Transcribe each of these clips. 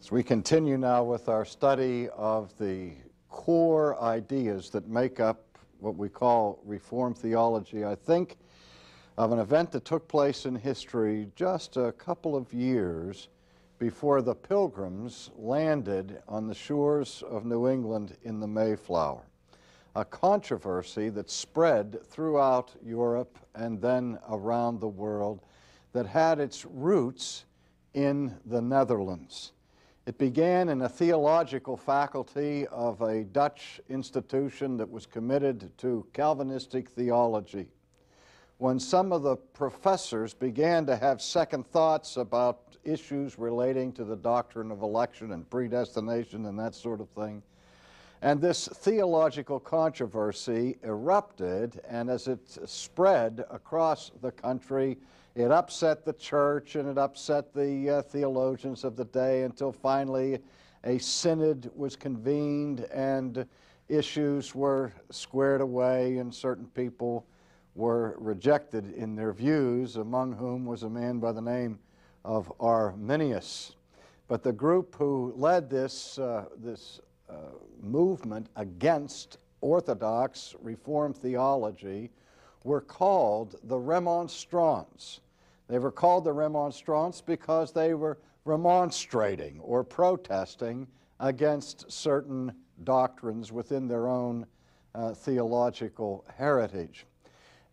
As we continue now with our study of the core ideas that make up what we call Reformed theology, I think of an event that took place in history just a couple of years before the Pilgrims landed on the shores of New England in the Mayflower. A controversy that spread throughout Europe and then around the world that had its roots in the Netherlands. It began in a theological faculty of a Dutch institution that was committed to Calvinistic theology. When some of the professors began to have second thoughts about issues relating to the doctrine of election and predestination and that sort of thing, and this theological controversy erupted, and as it spread across the country, it upset the church and it upset the theologians of the day until finally a synod was convened and issues were squared away and certain people were rejected in their views, among whom was a man by the name of Arminius. But the group who led this movement against Orthodox Reformed theology were called the Remonstrants. They were called the Remonstrants because they were remonstrating or protesting against certain doctrines within their own theological heritage.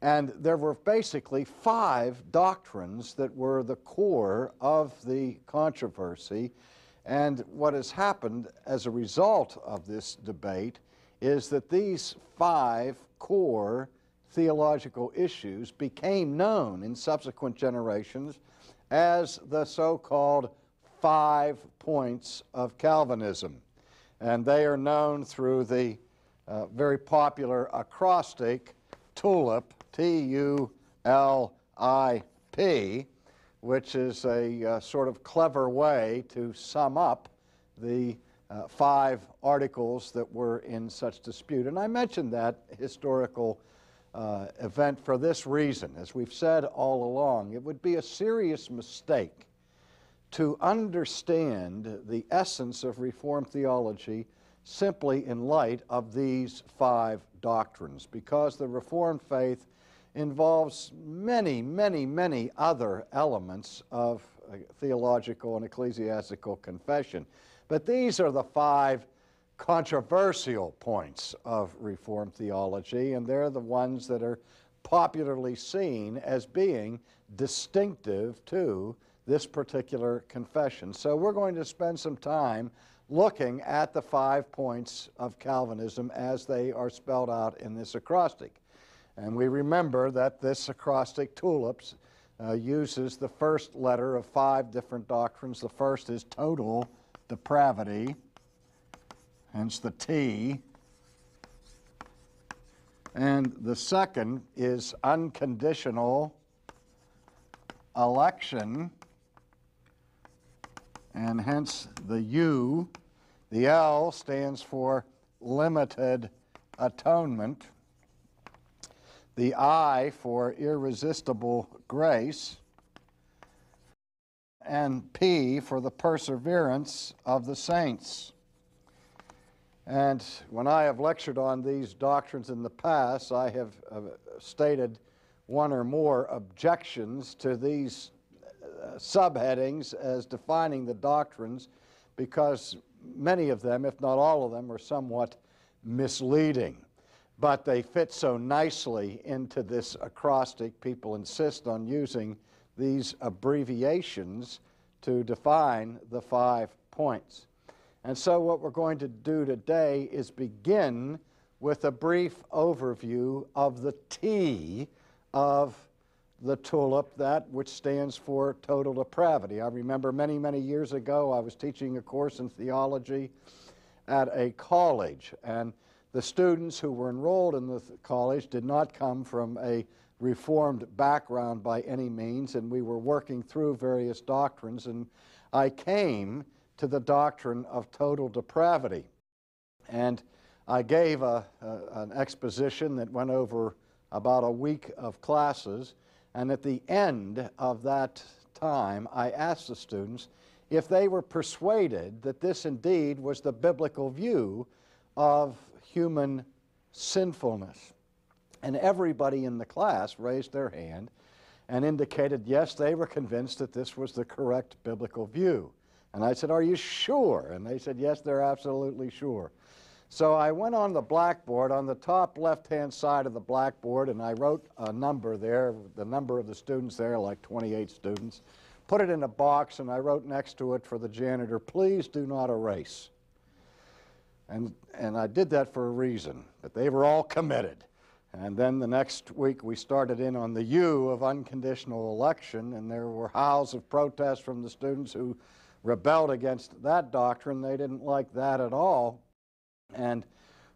And there were basically 5 doctrines that were the core of the controversy. And what has happened as a result of this debate is that these 5 core theological issues became known in subsequent generations as the so-called 5 points of Calvinism. And they are known through the very popular acrostic TULIP, T-U-L-I-P, which is a sort of clever way to sum up the 5 articles that were in such dispute. And I mentioned that historical event for this reason. As we've said all along, it would be a serious mistake to understand the essence of Reformed theology simply in light of these 5 doctrines, because the Reformed faith involves many, many, many other elements of theological and ecclesiastical confession. But these are the 5 controversial points of Reformed theology, and they're the ones that are popularly seen as being distinctive to this particular confession. So we're going to spend some time looking at the 5 points of Calvinism as they are spelled out in this acrostic. And we remember that this acrostic, tulips, uses the first letter of 5 different doctrines. The first is total depravity, hence the T. And the second is unconditional election, and hence the U. The L stands for limited atonement. The I for irresistible grace, and P for the perseverance of the saints. And when I have lectured on these doctrines in the past, I have stated one or more objections to these subheadings as defining the doctrines, because many of them, if not all of them, are somewhat misleading. But they fit so nicely into this acrostic, people insist on using these abbreviations to define the 5 points. And so what we're going to do today is begin with a brief overview of the T of the tulip, that which stands for total depravity. I remember many, many years ago I was teaching a course in theology at a college, and the students who were enrolled in the college did not come from a Reformed background by any means, and we were working through various doctrines, and I came to the doctrine of total depravity. And I gave an exposition that went over about a week of classes, and at the end of that time I asked the students if they were persuaded that this indeed was the biblical view of human sinfulness. And everybody in the class raised their hand and indicated, yes, they were convinced that this was the correct biblical view. And I said, are you sure? And they said, yes, they're absolutely sure. So I went on the blackboard, on the top left-hand side of the blackboard, and I wrote a number there, the number of the students there, like 28 students, put it in a box, and I wrote next to it for the janitor, please do not erase. And I did that for a reason, that they were all committed. And then the next week we started in on the U of unconditional election, and there were howls of protest from the students who rebelled against that doctrine. They didn't like that at all. And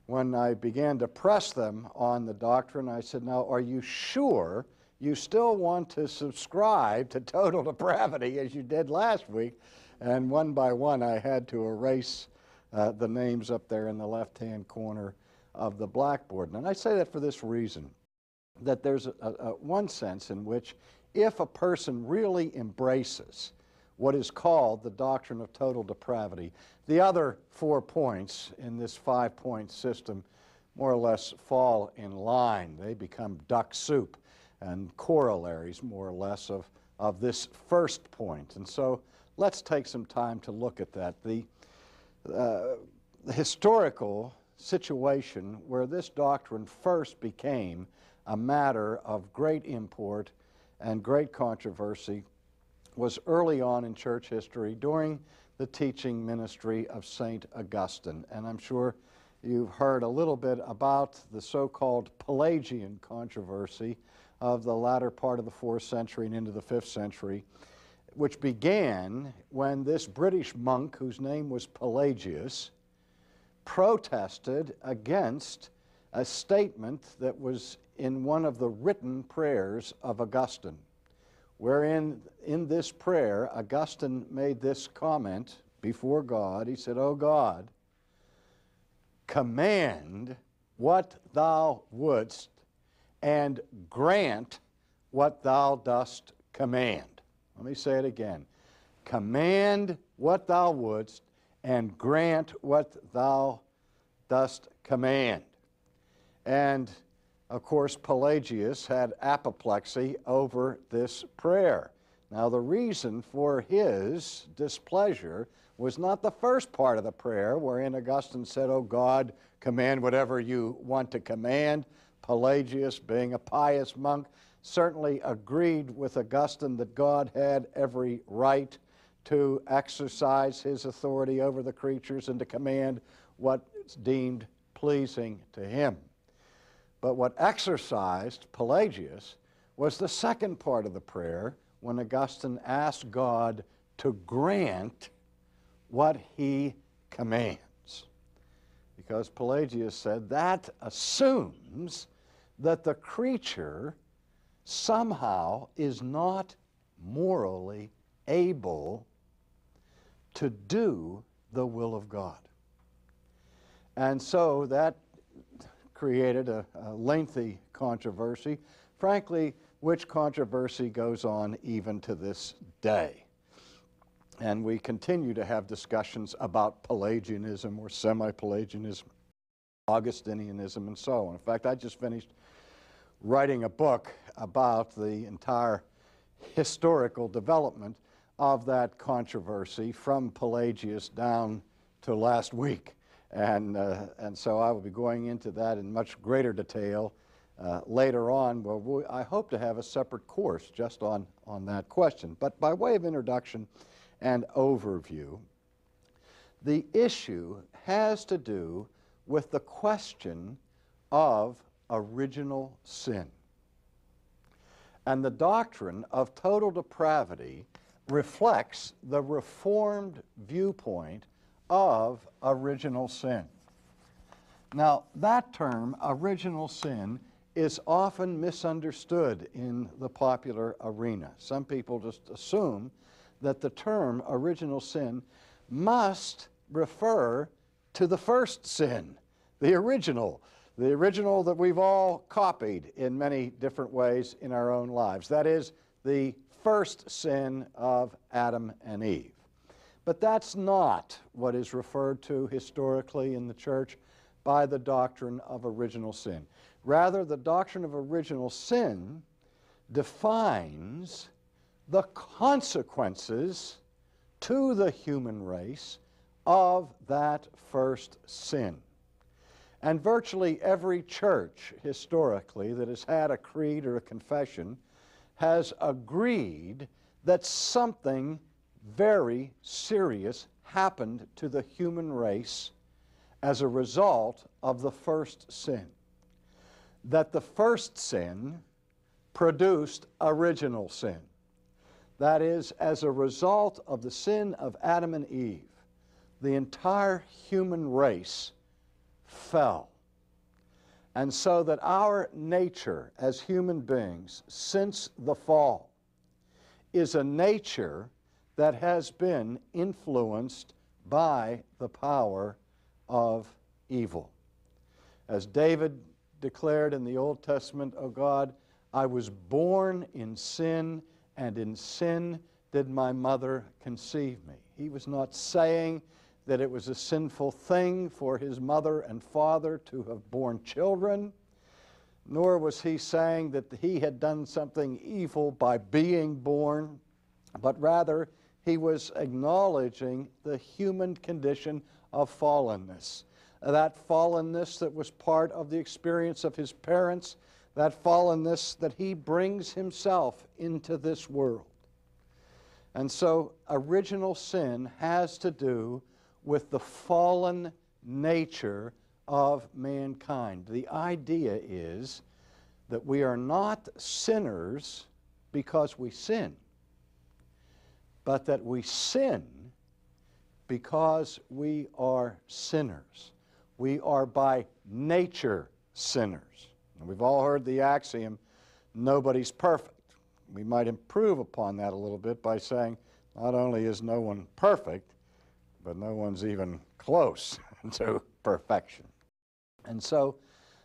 when I began to press them on the doctrine, I said, now, are you sure you still want to subscribe to total depravity as you did last week? And one by one, I had to erase the names up there in the left-hand corner of the blackboard. And I say that for this reason, that there's one sense in which if a person really embraces what is called the doctrine of total depravity, the other 4 points in this 5-point system more or less fall in line. They become duck soup and corollaries, more or less, of this first point. And so let's take some time to look at that. The historical situation where this doctrine first became a matter of great import and great controversy was early on in church history during the teaching ministry of St. Augustine. And I'm sure you've heard a little bit about the so-called Pelagian controversy of the latter part of the 4th century and into the 5th century, which began when this British monk, whose name was Pelagius, protested against a statement that was in one of the written prayers of Augustine, wherein in this prayer Augustine made this comment before God. He said, "O God, command what thou wouldst and grant what thou dost command." Let me say it again. Command what thou wouldst and grant what thou dost command. And of course, Pelagius had apoplexy over this prayer. Now, the reason for his displeasure was not the first part of the prayer, wherein Augustine said, "O God, command whatever you want to command." Pelagius, being a pious monk, certainly agreed with Augustine that God had every right to exercise his authority over the creatures and to command what's deemed pleasing to him. But what exercised Pelagius was the second part of the prayer, when Augustine asked God to grant what he commands. Because Pelagius said that assumes that the creature somehow is not morally able to do the will of God. And so that created a lengthy controversy, frankly, which controversy goes on even to this day. And we continue to have discussions about Pelagianism or semi-Pelagianism, Augustinianism, and so on. In fact, I just finished writing a book about the entire historical development of that controversy from Pelagius down to last week. And so I will be going into that in much greater detail later on, where I hope to have a separate course just on that question. But by way of introduction and overview, the issue has to do with the question of original sin. And the doctrine of total depravity reflects the Reformed viewpoint of original sin. Now, that term, original sin, is often misunderstood in the popular arena. Some people just assume that the term original sin must refer to the first sin, the original that we've all copied in many different ways in our own lives. That is, the first sin of Adam and Eve. But that's not what is referred to historically in the church by the doctrine of original sin. Rather, the doctrine of original sin defines the consequences to the human race of that first sin. And virtually every church historically that has had a creed or a confession has agreed that something very serious happened to the human race as a result of the first sin. That the first sin produced original sin. That is, as a result of the sin of Adam and Eve, the entire human race fell. And so that our nature as human beings since the fall is a nature that has been influenced by the power of evil. As David declared in the Old Testament, "O God, I was born in sin, and in sin did my mother conceive me." He was not saying that it was a sinful thing for his mother and father to have borne children, nor was he saying that he had done something evil by being born, but rather he was acknowledging the human condition of fallenness. That fallenness that was part of the experience of his parents, that fallenness that he brings himself into this world. And so original sin has to do with the fallen nature of mankind. The idea is that we are not sinners because we sin, but that we sin because we are sinners. We are by nature sinners. And we've all heard the axiom, nobody's perfect. We might improve upon that a little bit by saying, not only is no one perfect, but no one's even close to perfection. And so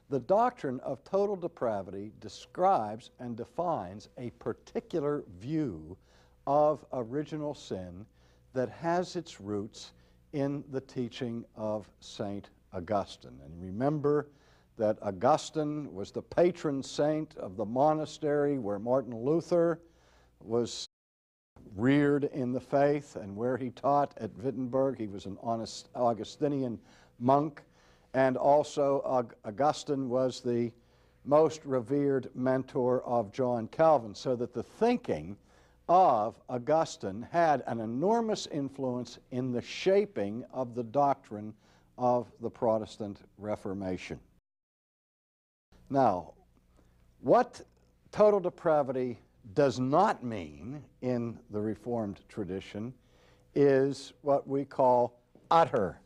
the doctrine of total depravity describes and defines a particular view of original sin that has its roots in the teaching of St. Augustine. And remember that Augustine was the patron saint of the monastery where Martin Luther was reared in the faith and where he taught at Wittenberg. He was an Augustinian monk, and also Augustine was the most revered mentor of John Calvin, so that the thinking of Augustine had an enormous influence in the shaping of the doctrine of the Protestant Reformation. Now, what total depravity does not mean in the Reformed tradition is what we call utter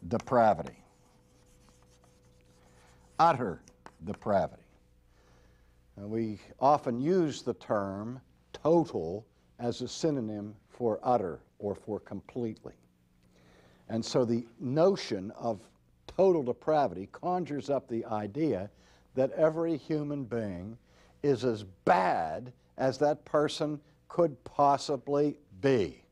depravity. Utter depravity. And we often use the term total as a synonym for utter or for completely. And so the notion of total depravity conjures up the idea that every human being is as bad as that person could possibly be.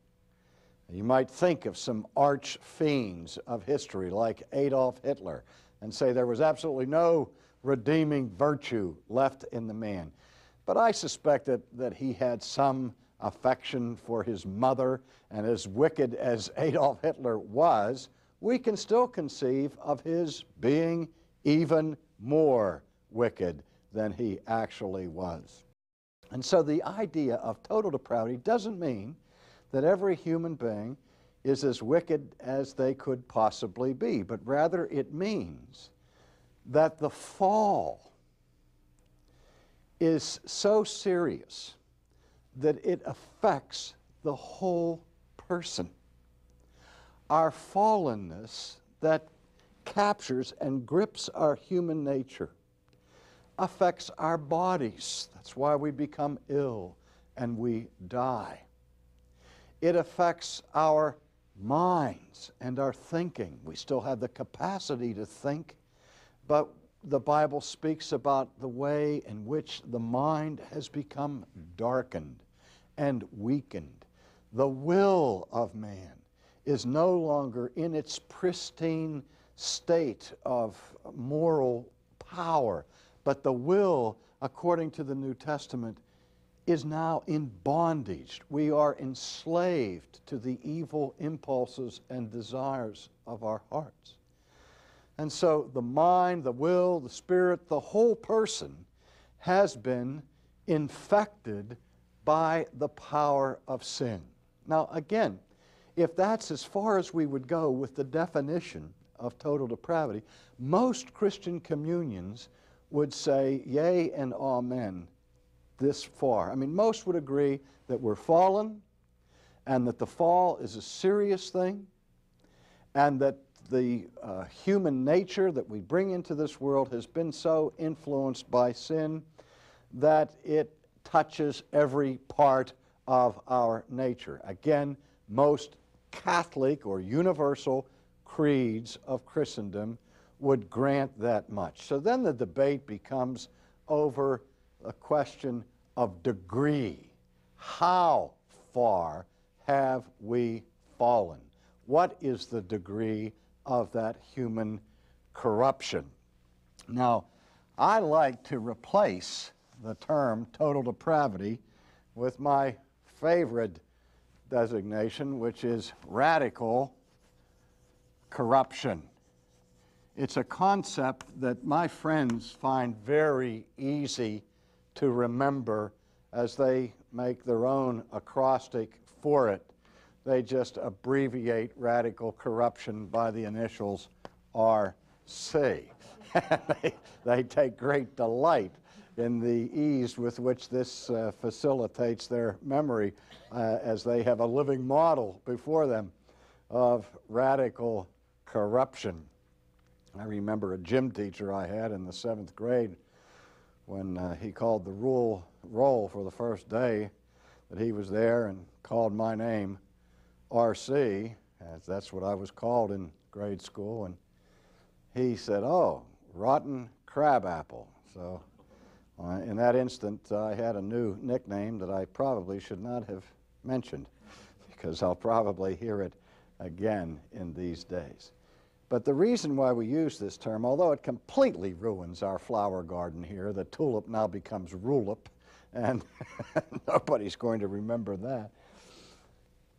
You might think of some arch fiends of history like Adolf Hitler and say there was absolutely no redeeming virtue left in the man. But I suspect that he had some affection for his mother, and as wicked as Adolf Hitler was, we can still conceive of his being even more wicked than he actually was. And so the idea of total depravity doesn't mean that every human being is as wicked as they could possibly be, but rather it means that the fall is so serious that it affects the whole person. Our fallenness that captures and grips our human nature affects our bodies. That's why we become ill and we die. It affects our minds and our thinking. We still have the capacity to think, but the Bible speaks about the way in which the mind has become darkened and weakened. The will of man is no longer in its pristine state of moral power, but the will, according to the New Testament, is now in bondage. We are enslaved to the evil impulses and desires of our hearts. And so the mind, the will, the spirit, the whole person has been infected by the power of sin. Now again, if that's as far as we would go with the definition of total depravity, most Christian communions would say yea and amen this far. I mean, most would agree that we're fallen and that the fall is a serious thing and that the human nature that we bring into this world has been so influenced by sin that it touches every part of our nature. Again, most Catholic or universal creeds of Christendom would grant that much. So then the debate becomes over a question of degree. How far have we fallen? What is the degree of that human corruption? Now, I like to replace the term total depravity with my favorite designation, which is radical corruption. It's a concept that my friends find very easy to remember as they make their own acrostic for it. They just abbreviate radical corruption by the initials RC. They take great delight in the ease with which this facilitates their memory as they have a living model before them of radical corruption. I remember a gym teacher I had in the 7th grade when he called the roll for the first day that he was there and called my name RC, as that's what I was called in grade school, and he said, "Oh, rotten crabapple." So in that instant, I had a new nickname that I probably should not have mentioned, because I'll probably hear it again in these days. But the reason why we use this term, although it completely ruins our flower garden here, the tulip now becomes rulip, and nobody's going to remember that.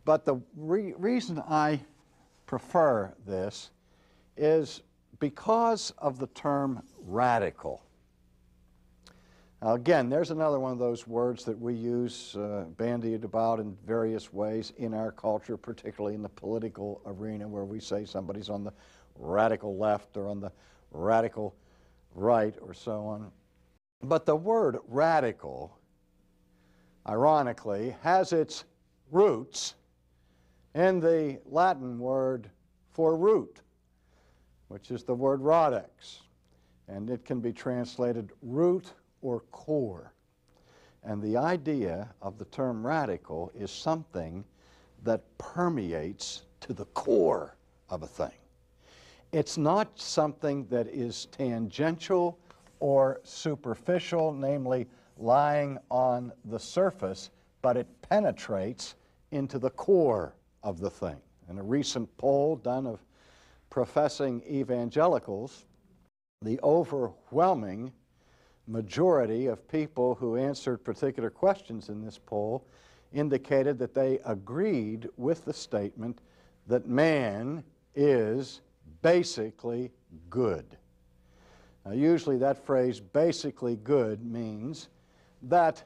But the reason I prefer this is because of the term radical. Now again, there's another one of those words that we use, bandied about in various ways in our culture, particularly in the political arena, where we say somebody's on the radical left or on the radical right or so on. But the word radical, ironically, has its roots in the Latin word for root, which is the word radex, and it can be translated root or core. And the idea of the term radical is something that permeates to the core of a thing. It's not something that is tangential or superficial, namely lying on the surface, but it penetrates into the core of the thing. In a recent poll done of professing evangelicals, the overwhelming majority of people who answered particular questions in this poll indicated that they agreed with the statement that man is basically good. Now, usually that phrase, basically good, means that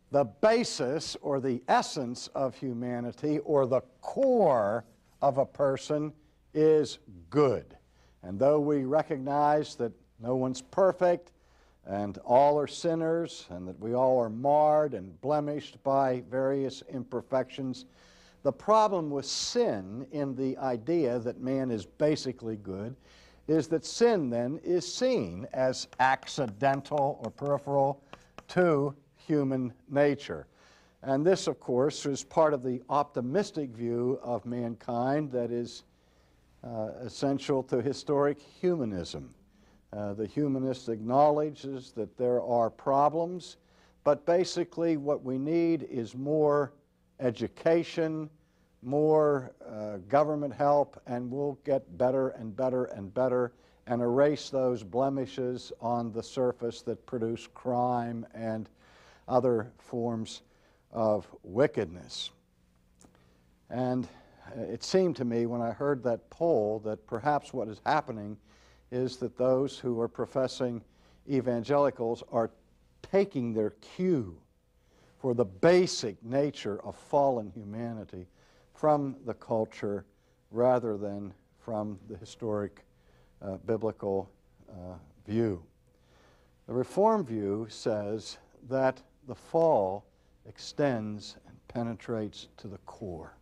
the basis or the essence of humanity or the core of a person is good. And though we recognize that no one's perfect and all are sinners and that we all are marred and blemished by various imperfections, the problem with sin in the idea that man is basically good is that sin then is seen as accidental or peripheral to human nature. And this, of course, is part of the optimistic view of mankind that is essential to historic humanism. The humanist acknowledges that there are problems, but basically what we need is more education, more government help, and we'll get better and better and better and erase those blemishes on the surface that produce crime and other forms of wickedness. And it seemed to me when I heard that poll that perhaps what is happening is that those who are professing evangelicals are taking their cue for the basic nature of fallen humanity from the culture rather than from the historic biblical view. The Reformed view says that the fall extends and penetrates to the core.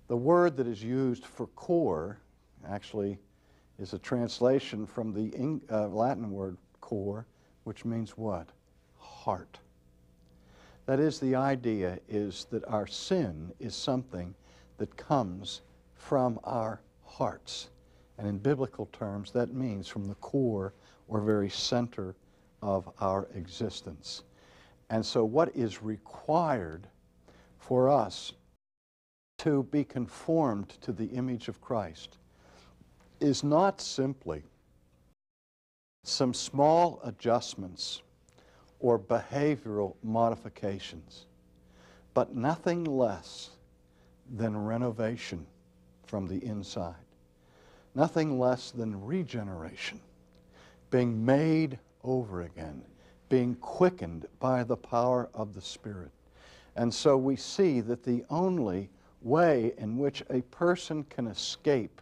The word that is used for core actually is a translation from the Latin word cor, which means what? Heart. That is, the idea is that our sin is something that comes from our hearts. And in biblical terms, that means from the core or very center of our existence. And so what is required for us to be conformed to the image of Christ is not simply some small adjustments or behavioral modifications, but nothing less than renovation from the inside, nothing less than regeneration, being made over again, being quickened by the power of the Spirit. And so we see that the only way in which a person can escape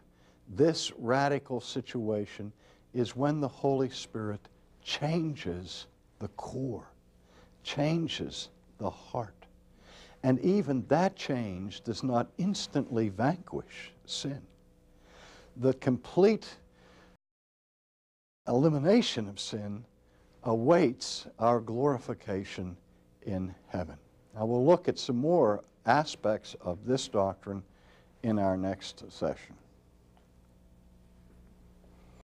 this radical situation is when the Holy Spirit changes the core, changes the heart. And even that change does not instantly vanquish sin. The complete elimination of sin awaits our glorification in heaven. Now we'll look at some more aspects of this doctrine in our next session.